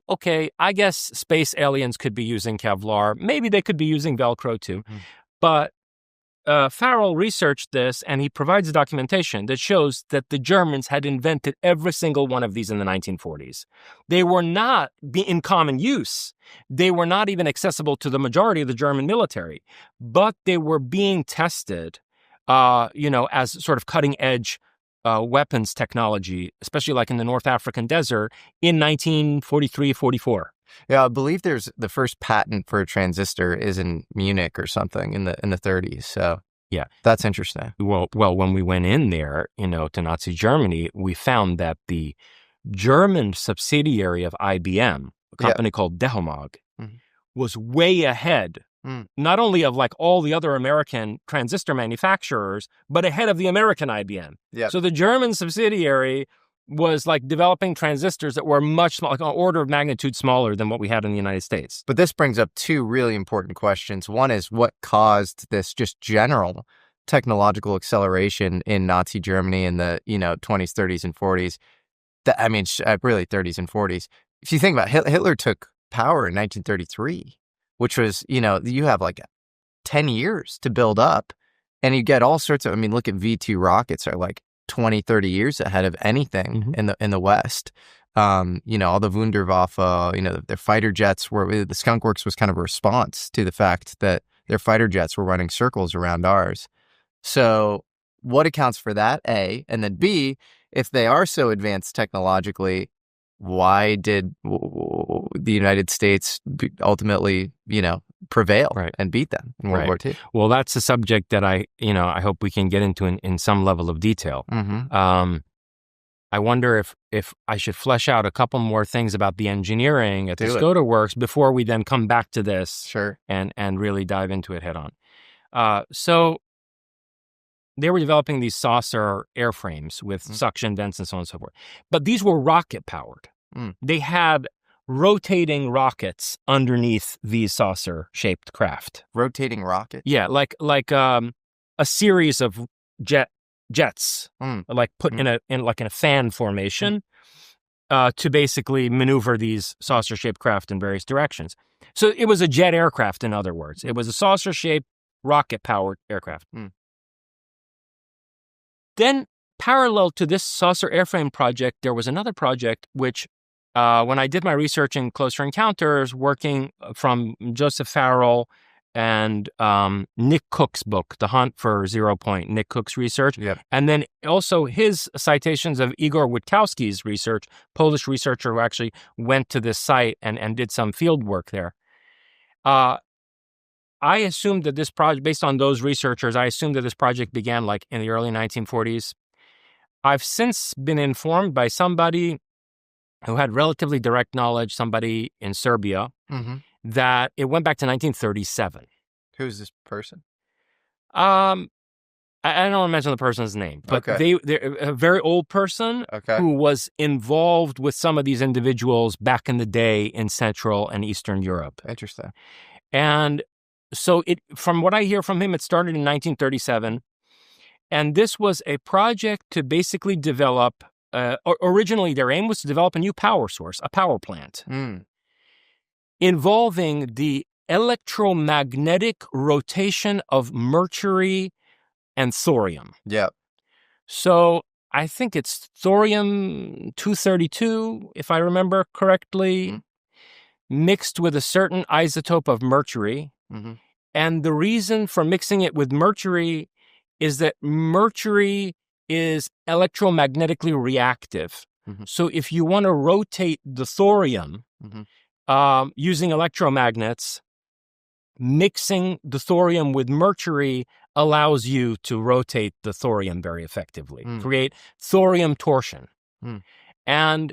Okay, I guess space aliens could be using Kevlar. Maybe they could be using Velcro too. But Farrell researched this, and he provides documentation that shows that the Germans had invented every single one of these in the 1940s. They were not in common use. They were not even accessible to the majority of the German military, but they were being tested, as sort of cutting-edge weapons technology, especially like in the North African desert in 1943, 44. Yeah, I believe there's the first patent for a transistor is in Munich or something in the 30s. So yeah, that's interesting. Well, when we went in there, to Nazi Germany, we found that the German subsidiary of IBM, a company called Dehomag, was way ahead, not only of like all the other American transistor manufacturers, but ahead of the American IBM. Yeah. So the German subsidiary was like developing transistors that were much like an order of magnitude smaller than what we had in the United States. But this brings up two really important questions. One is what caused this just general technological acceleration in Nazi Germany in the 20s, 30s, and 40s. Really 30s and 40s. If you think about it, Hitler took power in 1933, which was you have like 10 years to build up, and you get all sorts of. Look at V2 rockets are like 20, 30 years ahead of anything in the West. All the Wunderwaffe, their fighter jets the Skunk Works was kind of a response to the fact that their fighter jets were running circles around ours. So what accounts for that, A? And then B, if they are so advanced technologically, why did the United States ultimately, prevail and beat them in World War II? Well, that's a subject that I hope we can get into in some level of detail. I wonder if I should flesh out a couple more things about the engineering at the Skoda Works before we then come back to this and really dive into it head on. So they were developing these saucer airframes with suction vents and so on and so forth. But these were rocket-powered. They had rotating rockets underneath these saucer-shaped craft. Rotating rockets? Yeah, like a series of jets, like put in a fan formation to basically maneuver these saucer-shaped craft in various directions. So it was a jet aircraft, in other words. It was a saucer-shaped, rocket-powered aircraft. Then, parallel to this saucer airframe project, there was another project which, when I did my research in Closer Encounters, working from Joseph Farrell and Nick Cook's book, The Hunt for Zero Point, Nick Cook's research, and then also his citations of Igor Witkowski's research, Polish researcher who actually went to this site and did some field work there. I assumed that this project, based on those researchers, I assumed that this project began like in the early 1940s. I've since been informed by somebody who had relatively direct knowledge, somebody in Serbia, that it went back to 1937. Who's this person? I don't want to mention the person's name, but they're a very old person who was involved with some of these individuals back in the day in Central and Eastern Europe. Interesting. And so from what I hear from him, it started in 1937. And this was a project to basically develop, originally their aim was to develop a new power source, a power plant, involving the electromagnetic rotation of mercury and thorium. Yeah. So I think it's thorium-232, if I remember correctly, mixed with a certain isotope of mercury. And the reason for mixing it with mercury is that mercury is electromagnetically reactive. So if you want to rotate the thorium using electromagnets, mixing the thorium with mercury allows you to rotate the thorium very effectively, create thorium torsion. And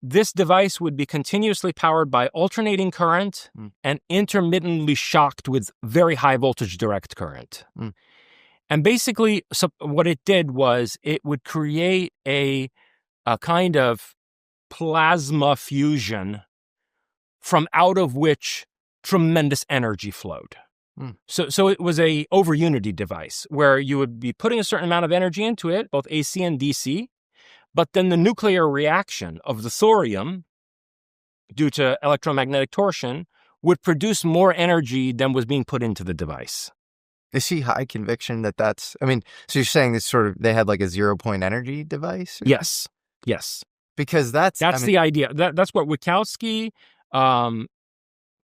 this device would be continuously powered by alternating current and intermittently shocked with very high voltage direct current. And basically, so what it did was it would create a kind of plasma fusion from out of which tremendous energy flowed. So it was a over-unity device where you would be putting a certain amount of energy into it, both AC and DC, But then the nuclear reaction of the thorium, due to electromagnetic torsion, would produce more energy than was being put into the device. Is he high conviction that that's, I mean, so you're saying this sort of, they had like a 0-point energy device? Yes. Yes. Because that's the idea. That's what Wachowski,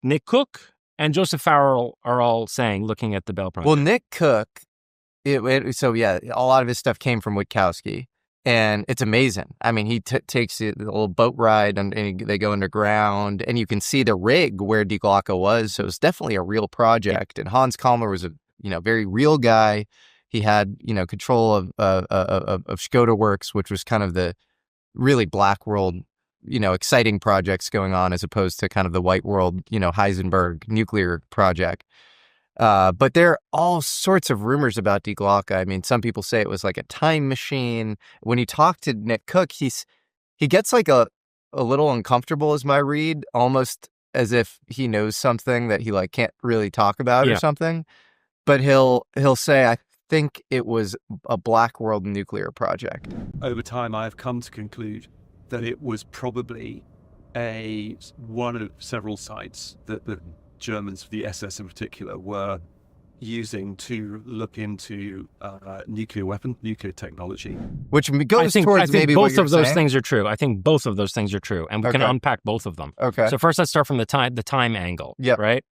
Nick Cook, and Joseph Farrell are all saying, looking at the Bell Project. Well, Nick Cook, so yeah, a lot of his stuff came from Wachowski, and it's amazing. I mean, he takes the little boat ride, and they go underground, and you can see the rig where Die Glocke was, so it's definitely a real project. And Hans Kalmer was a very real guy. He had control of Skoda Works, which was kind of the really black world, exciting projects going on, as opposed to kind of the white world, Heisenberg nuclear project. But there are all sorts of rumors about Die Glocke. I mean, some people say it was like a time machine. When you talk to Nick Cook, he gets like a little uncomfortable, is my read, almost as if he knows something that he like can't really talk about or something. But he'll say, I think it was a black world nuclear project. Over time, I've come to conclude that it was probably one of several sites that the Germans, the SS in particular, were using to look into nuclear technology. Which goes towards maybe both of those things are true. I think both of those things are true, and we can unpack both of them. Okay. So first, let's start from the time angle. Yep. Right.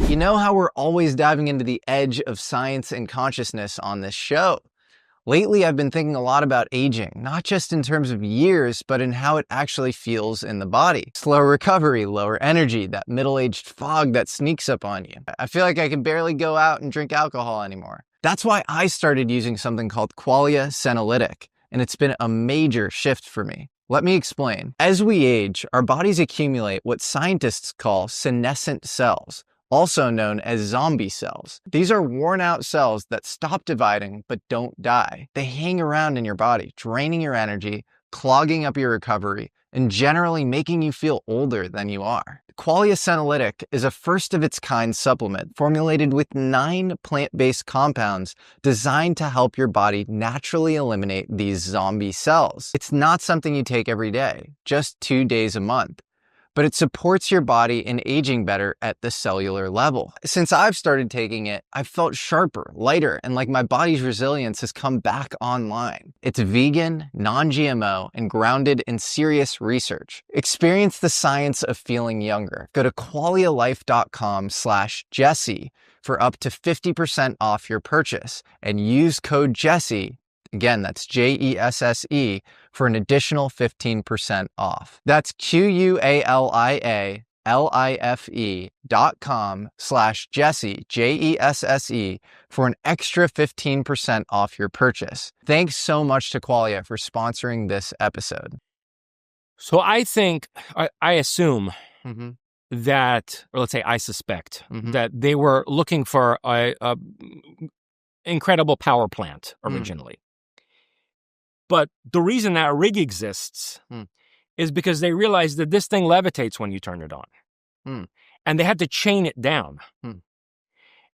You know how we're always diving into the edge of science and consciousness on this show. Lately, I've been thinking a lot about aging, not just in terms of years, but in how it actually feels in the body. Slow recovery, lower energy, that middle-aged fog that sneaks up on you. I feel like I can barely go out and drink alcohol anymore. That's why I started using something called Qualia Senolytic, and it's been a major shift for me. Let me explain. As we age, our bodies accumulate what scientists call senescent cells, also known as zombie cells. These are worn-out cells that stop dividing but don't die. They hang around in your body, draining your energy, clogging up your recovery, and generally making you feel older than you are. Qualia Senolytic is a first-of-its-kind supplement formulated with 9 plant-based compounds designed to help your body naturally eliminate these zombie cells. It's not something you take every day, just 2 days a month, but it supports your body in aging better at the cellular level. Since I've started taking it, I've felt sharper, lighter, and like my body's resilience has come back online. It's vegan, non-GMO, and grounded in serious research. Experience the science of feeling younger. Go to qualialife.com/Jesse for up to 50% off your purchase, and use code Jesse, again, that's JESSE, for an additional 15% off. That's QUALIALIFE.com/Jesse, JESSE, for an extra 15% off your purchase. Thanks so much to Qualia for sponsoring this episode. So I assume that, or let's say I suspect, that they were looking for a incredible power plant originally. But the reason that rig exists is because they realized that this thing levitates when you turn it on. And they had to chain it down.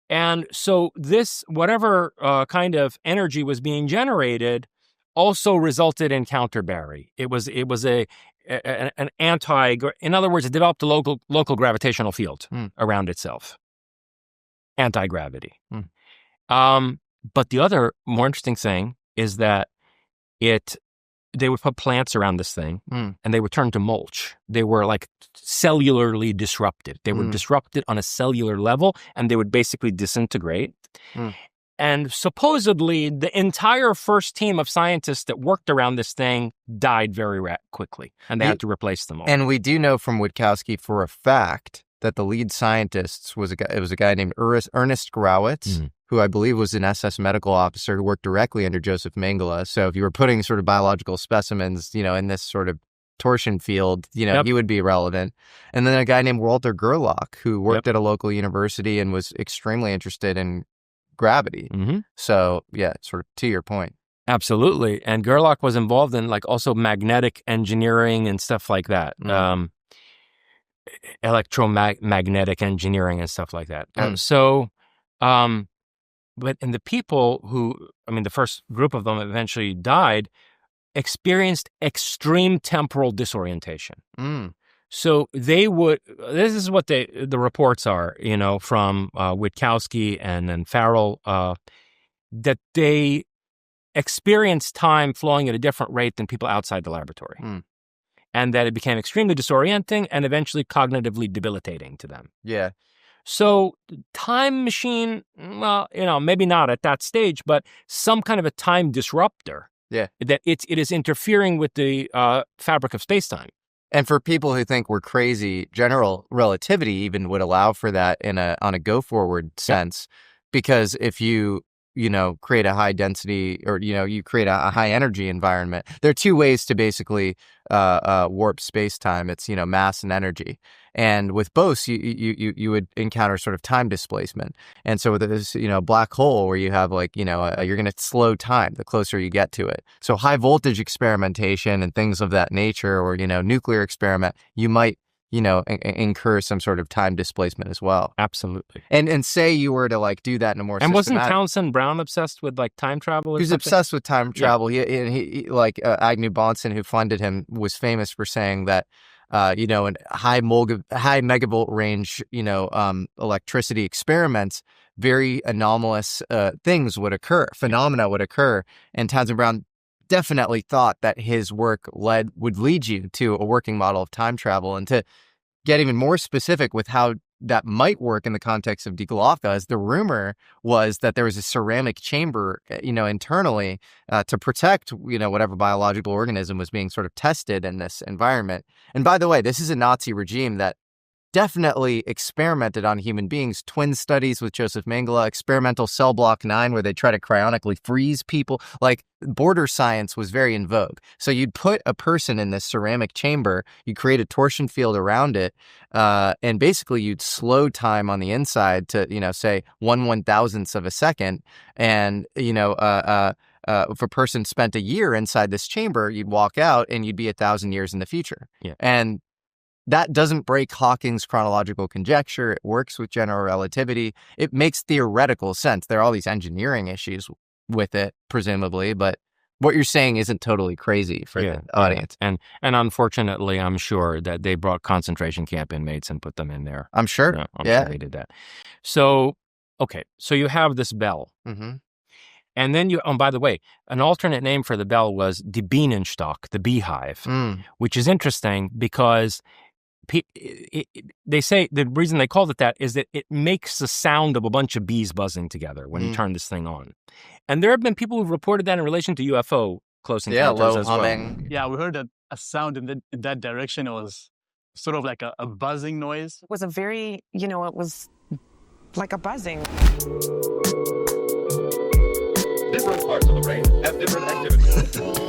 And so this, whatever kind of energy was being generated, also resulted in counterbarry. It was an in other words, it developed a local gravitational field around itself. Anti-gravity. But the other more interesting thing is that they would put plants around this thing and they would turn to mulch. They were like cellularly disrupted. They were disrupted on a cellular level, and they would basically disintegrate. And supposedly the entire first team of scientists that worked around this thing died very quickly, and they had to replace them all. And we do know from Wachowski for a fact that the lead scientist was a guy named Ernest Grawitz, who I believe was an SS medical officer who worked directly under Joseph Mengele. So if you were putting sort of biological specimens, in this sort of torsion field, he would be relevant. And then a guy named Walter Gerlach, who worked at a local university and was extremely interested in gravity. So yeah, sort of to your point. Absolutely. And Gerlach was involved in like also magnetic engineering and stuff like that. Electromagnetic engineering and stuff like that. But in the people who, the first group of them eventually died, experienced extreme temporal disorientation. Mm. So they would, this is what the reports are, from Witkowski and then Farrell, that they experienced time flowing at a different rate than people outside the laboratory. Mm. And that it became extremely disorienting and eventually cognitively debilitating to them. Yeah. So time machine, well, maybe not at that stage, but some kind of a time disruptor. Yeah. That it is interfering with the fabric of space-time. And for people who think we're crazy, general relativity even would allow for that on a go forward sense, because if you create a high density or you create a high energy environment, there are two ways to basically warp space time. It's mass and energy, and with both you would encounter sort of time displacement. And so with this black hole where you have you're going to slow time the closer you get to it. So high voltage experimentation and things of that nature, or nuclear experiment, you might incur some sort of time displacement as well. Absolutely. And say you were to do that in a more and systematic... wasn't Townsend Brown obsessed with time travel? He was obsessed with time travel. Yeah. He Agnew Bonson, who funded him, was famous for saying that in high megavolt range electricity experiments, very anomalous things would occur, phenomena would occur, and Townsend Brown definitely thought that his work would lead you to a working model of time travel. And to get even more specific with how that might work in the context of Diglotha, as the rumor was that there was a ceramic chamber, internally to protect, whatever biological organism was being sort of tested in this environment. And by the way, this is a Nazi regime that definitely experimented on human beings. Twin studies with Joseph Mengele, experimental cell block 9, where they try to cryonically freeze people. Border science was very in vogue. So you'd put a person in this ceramic chamber, you create a torsion field around it, and basically you'd slow time on the inside to, say 1/1000th of a second. And, if a person spent a year inside this chamber, you'd walk out and you'd be 1,000 years in the future. Yeah. And that doesn't break Hawking's chronological conjecture. It works with general relativity. It makes theoretical sense. There are all these engineering issues with it, presumably, but what you're saying isn't totally crazy for the audience. And unfortunately, I'm sure that they brought concentration camp inmates and put them in there. I'm sure. I'm sure they did that. So, okay, so you have this bell. Mm-hmm. And then by the way, an alternate name for the bell was die Bienenstock, the beehive, which is interesting because they say the reason they called it that is that it makes the sound of a bunch of bees buzzing together when you turn this thing on. And there have been people who've reported that in relation to UFO close encounters as humming. well. Yeah, we heard a sound in that direction. It was sort of like a buzzing noise. It was a very, it was like a buzzing. Different parts of the brain have different activities.